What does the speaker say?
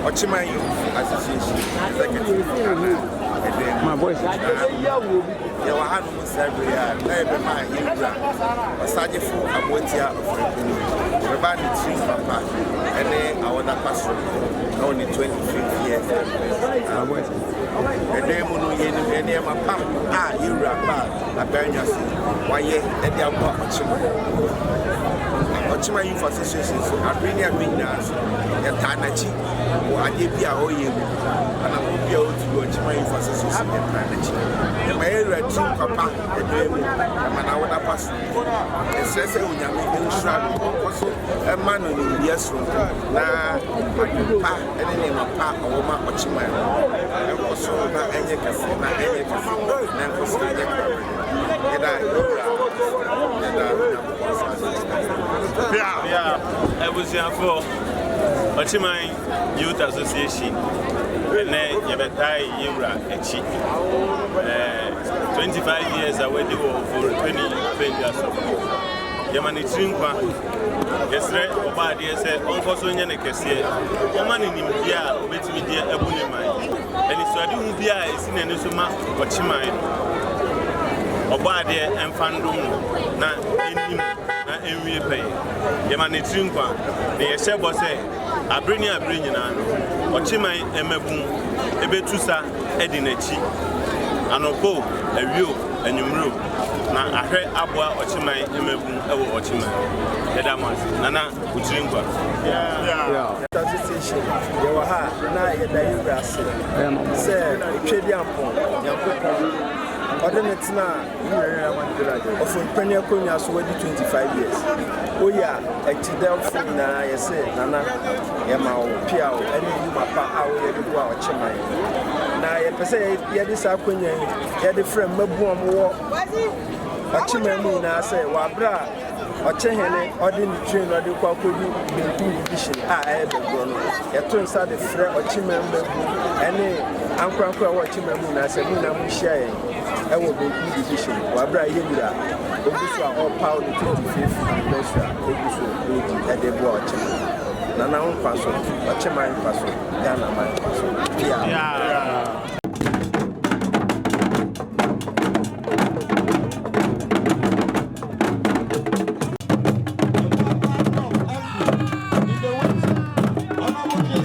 Okyeman Youth Association executive. My voice. You are having every year. Never mind, you are a study for a winter of the band trees, Papa, and then I want to pass only 25 years. And then when you are pump, you are a Bernias, why yet, and they are Okyeman Youth Association, I bring your winners, your Tanachi, or I give you all you, and I will be able to go to my Youth Association and Tanachi. The mayor at Papa, the dream, and I want to pass. The Sessa, when you make a shrub, also a man in the yes room. Now, and then in a park or my Okyeman, and also not any cafe, not any cafe, and for saying yeah, I was here for Okyeman Youth Association, and then Yabetai Yura Echi. 25 years I went for 20 years of Yamani Trinkwa. Yesterday, Obadi said, Uncle Sonia Kessie, woman in India, with me dear Ebunimai. And it's what you be is in a Nusuma Okyeman. Obadi and Fandum, not in we pay. Yamani Trinkwa, the Shebo say, I bring you Okyeman Emebu, Ebetusa, Edinechi, Anopo, a view, and you move. Now I heard Abwa Okyeman Emebu, Okyeman. Nana, Uchingwa. Yeah. Association, you were hard, and I had a grass. Say, Chediampon, Yampon. It's now of Premier Konya, so 25 years. Oh, yeah, a Chidelfin, I say, Nana, Yamao, Piao, and you, Papa, how you go out, Chimay. Now, I say, Yadisa Konya, Yadi friend, Mabuam war. Okyeman, I say, Wabra. Okyenhene ordinary train or the Kwaku division. I have gone. It turns out the friend Okyeman and Uncle Okyeman. I said, Muna share. I will be division. Wabra Yura, Obusu all power the 25th anniversary. Obusu at the watch. Nana Paso, Okyeman Paso, Ghana, my Paso. Yeah.